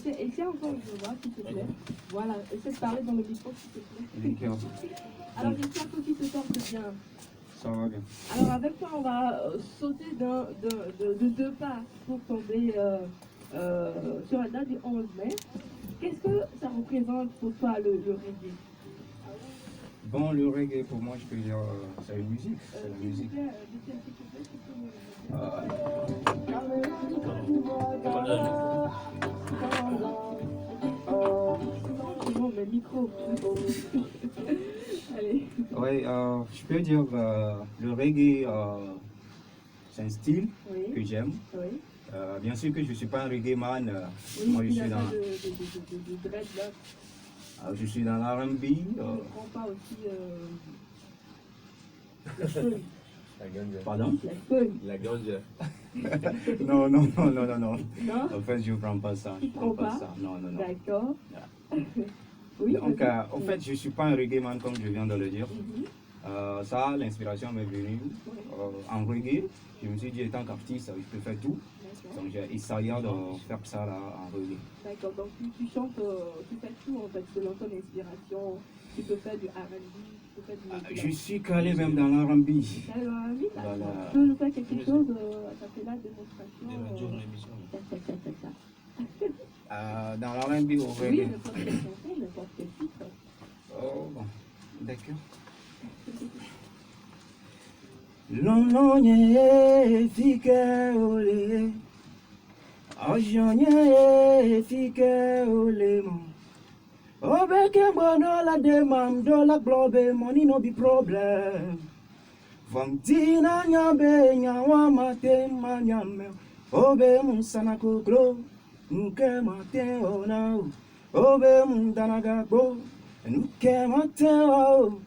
essaie encore une fois, s'il te plaît. Voilà, essaie de parler dans le micro, s'il te plaît. Alors, j'espère que tu te portes bien. Ça va bien. Alors, avec toi, on va sauter de deux pas pour tomber sur la date du 11 mai. Qu'est-ce que ça représente pour toi, le reggae? Bon, le reggae, pour moi, je peux dire, c'est une musique. C'est la musique. Non, mais micro. Allez. Oui, je peux dire, le reggae, c'est un style que j'aime. Oui. Bien sûr que je ne suis pas un reggae man. Moi, je suis je suis dans l'R&B. Je ne prends pas aussi la feuille. La ganja. Pardon? La feuille. La ganja. Non. Non? En fait, je ne prends pas ça. Tu ne prends pas ça. Non. D'accord. Yeah. Oui. Donc, en fait, je ne suis pas un reggae man comme je viens de le dire. Ça, l'inspiration m'est venue en reggae. Je me suis dit, étant qu'artiste, je peux faire tout. Donc, j'ai essayé de faire ça là, en reggae. D'accord, donc tu chantes, tu fais tout en fait, selon ton inspiration. Tu peux faire du R&B, tu peux faire du... Je suis calé même dans l'R&B. Dans le R&B, Voilà. tu peux nous faire quelque chose, ça fait la démonstration. Dans l'R&B au Oui, reggae. n'importe quelle chanson, n'importe quel titre. Oh, bon. D'accord. Lononye fike ole, ojonye fike ole mo. Obeke bono la demam do la globe, money no be problem. Vantina nyabe nyawa mate manyame, obe musana kuklo, nuke mate ona, obe mundanaga bo, nuke mate o.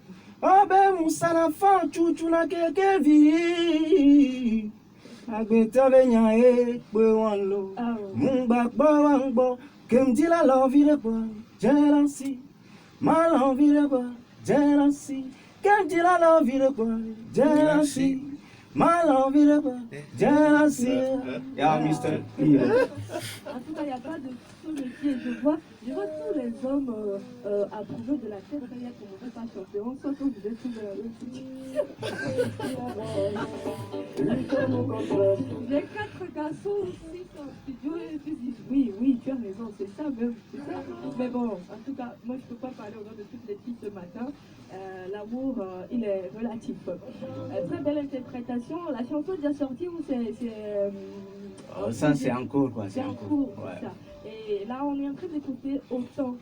Obe musana fan chuchu na keke vi. Agbeta venya e pe wan lo. Mungba ba wangbo. Kem di la l'envie de boire. Jealousy. Mal envie de boire. Jealousy. Kem di la l'envie de boire. Jealousy. Mal envie de boire. Jealousy. Yeah, Mr. P. En tout cas, il n'y a pas de sous le pied. Je vois tous les hommes approuver de la tête. Il y a qu'on ne peut pas chanter. On sent que vous êtes tous J'ai 4 garçons aussi dans le studio et ils disent oui, tu as raison, c'est ça même. Mais bon, en tout cas, moi je ne peux pas parler au nom de toutes les filles ce matin. L'amour, il est relatif. Très belle interprétation. La chanson est déjà sortie ou c'est... Ça, c'est en cours, quoi. C'est en cours, c'est ça. Et là, on est en train d'écouter Autant.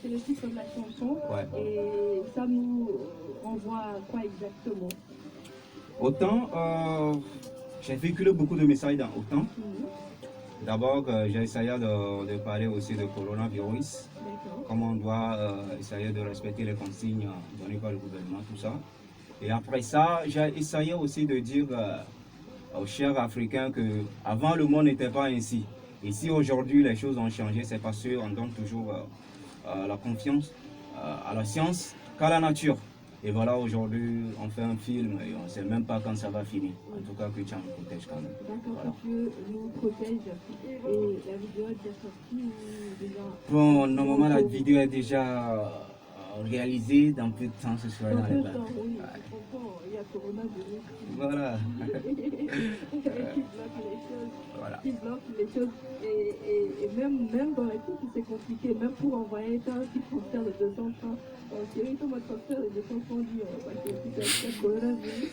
C'est le titre de la chanson. Ouais. Et ça nous renvoie à quoi exactement? Autant, j'ai véhiculé beaucoup de messages dans Autant. D'abord, j'ai essayé de parler aussi de coronavirus. Comment on doit essayer de respecter les consignes données par le gouvernement, tout ça. Et après ça, j'ai essayé aussi de dire aux chers Africains qu'avant le monde n'était pas ainsi. Et si aujourd'hui les choses ont changé, c'est parce qu'on donne toujours la confiance à la science qu'à la nature. Et voilà, aujourd'hui, on fait un film et on ne sait même pas quand ça va finir. En tout cas, que Dieu nous protège quand même. D'accord, Voilà. que Dieu nous protège. Et la vidéo est déjà sortie ou déjà... Bon, normalement, la vidéo est déjà réalisée. Dans peu de temps, ce sera dans les bains. Oui, il y a coronavirus. Voilà. Voilà. Qui bloque les choses. Et même dans les trucs, c'est compliqué. Même pour envoyer un petit transfert de 200 francs. Chérie, ton mode transfert de 200 francs dit parce que c'est le coronavirus.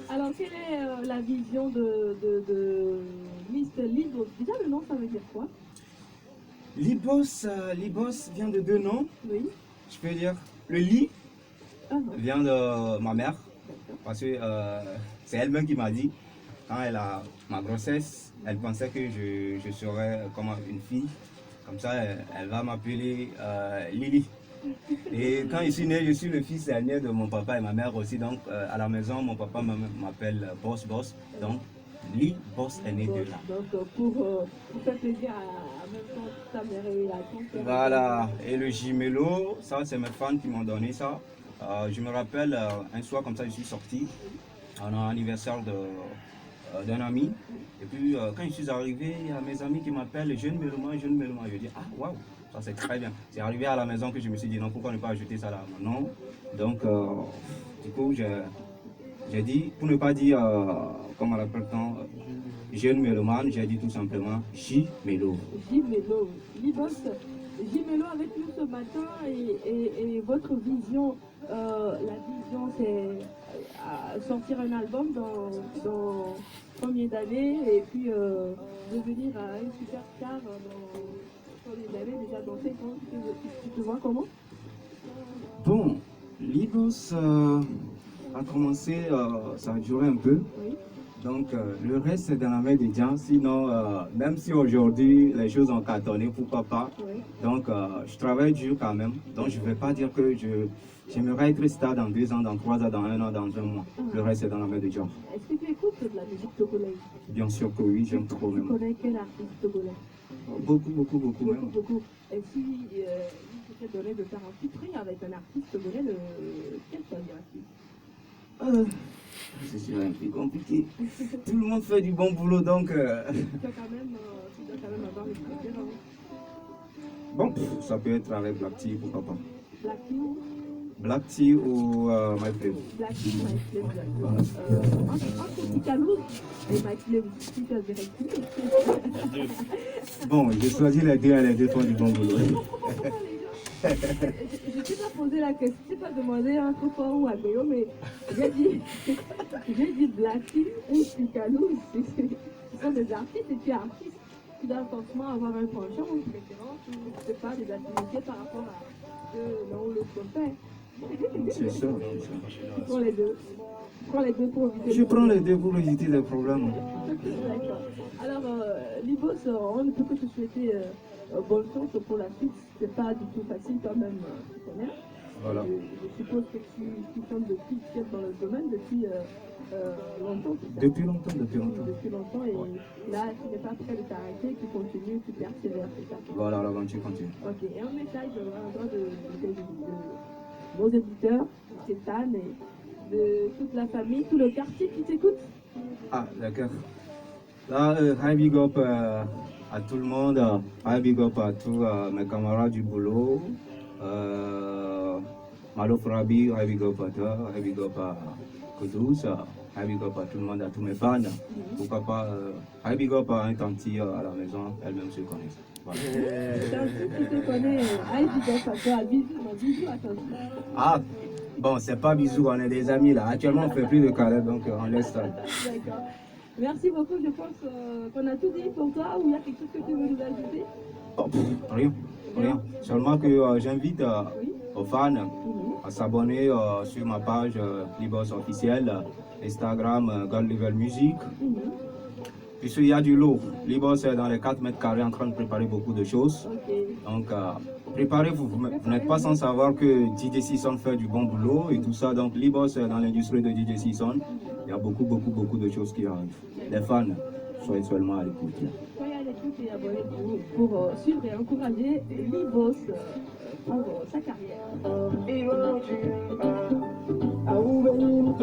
Alors, quelle est la vision de Mr. Libos? Déjà, le nom, ça veut dire quoi? Libos vient de deux noms. Oui. Je peux dire, le lit vient de ma mère. Parce que c'est elle-même qui m'a dit, quand elle a ma grossesse, elle pensait que je serais comme une fille. Comme ça, elle va m'appeler Lily. Et quand je suis né, je suis le fils aîné de mon papa et ma mère aussi. Donc à la maison, mon papa m'appelle Boss. Donc Lee Boss est né de là. Donc pour faire plaisir à même temps ta mère et la tante. Voilà. Et le Jimelo, ça c'est mes fans qui m'ont donné ça. Je me rappelle un soir comme ça, je suis sorti. On a un anniversaire d'un ami. Et puis quand je suis arrivé, il y a mes amis qui m'appellent jeune mélomane, jeune mélomane. Je dis ah waouh, ça c'est très bien. C'est arrivé à la maison que je me suis dit non, pourquoi ne pas ajouter ça là maintenant. Donc du coup j'ai dit, pour ne pas dire comment on l'appelle-t-on, jeune mélomane, j'ai dit tout simplement J-Mélo. J-Mélo. Libos, J-Mélo avec nous ce matin et votre vision, la vision c'est sortir un album dans combien d'années et puis devenir une super star dans combien d'années, déjà dans 5 ans, tu te vois comment? Bon, Libos a commencé, ça a duré un peu. Oui. Donc le reste c'est dans la main des gens. Sinon, même si aujourd'hui les choses ont cartonné, pourquoi pas. Oui. Donc je travaille dur quand même. Donc je ne vais pas dire que j'aimerais être star dans 2 ans, dans 3 ans, dans 1 an, dans 1 mois. Le reste c'est dans la main des gens. Est-ce que tu écoutes de la musique togolaise? Bien sûr que oui, j'aime trop Tu même. connais quel artiste togolais? Beaucoup même. Beaucoup. Et si il t'était donné de faire un featuring avec un artiste togolais, quel choisiras-tu? C'est un peu compliqué. Tout le monde fait du bon boulot, donc... Tu dois quand même avoir une préférence. Bon, ça peut être avec Black Tea, pourquoi pas. Black Tea? Black Tea ou My Flame. Black Tea, My Flame, entre Picalou et My Flame, si tu as direct. Bon, j'ai choisi les deux font du bon boulot. Je ne t'ai pas posé la question, je ne t'ai pas demandé un copain ou un béo, mais j'ai dit Black Tea ou Picalou. Ce sont des artistes et tu es artiste. Tu dois forcément avoir un penchant ou une préférence ou je sais pas, des affinités par rapport à l'un ou l'autre fait. C'est ça. Tu prends les deux. Prends les deux pour éviter. Je prends les deux pour éviter les problèmes. D'accord. Alors, Libos, on ne peut que te souhaiter bonne chance pour la suite. C'est pas du tout facile quand même, tu connais. Voilà. Je suppose que tu chantes depuis, tu es dans le domaine depuis longtemps. Depuis longtemps. Depuis longtemps et là, tu n'es pas prêt de t'arrêter, tu continues, tu persévères, c'est ça. Voilà, l'aventure continue. Ok, et un message à l'endroit de nos éditeurs, de Stan et de toute la famille, tout le quartier qui t'écoute. Ah, d'accord. Là, high big up à tout le monde, high big up à tous mes camarades du boulot. Malo Frabi, high big up à toi, high big up à Kudus, high big up à tout le monde, à tous mes fans. Pourquoi pas, high big up à un tanti à la maison, elle-même se connaît. Voilà. Tu te connais, high big up à toi, bisous à toi. Ah, bon, c'est pas bisous, on est des amis là. Actuellement, on fait plus de câlins, donc on laisse ça. D'accord. Merci beaucoup, je pense qu'on a tout dit pour toi ou il y a quelque chose que tu veux nous ajouter? Oh, rien. Seulement que j'invite aux fans à s'abonner sur ma page Libos officielle, Instagram God Level Music. Puisqu'il y a du lourd. Libos est dans les 4 mètres carrés en train de préparer beaucoup de choses. Donc préparez-vous, vous n'êtes pas sans savoir que DJ Season fait du bon boulot et tout ça. Donc Libos est dans l'industrie de DJ Season. Il y a beaucoup de choses qui arrivent. Les fans, soyez seulement à l'écoute. Soyez à l'écoute et abonnez-vous pour suivre et encourager Libos pour sa carrière.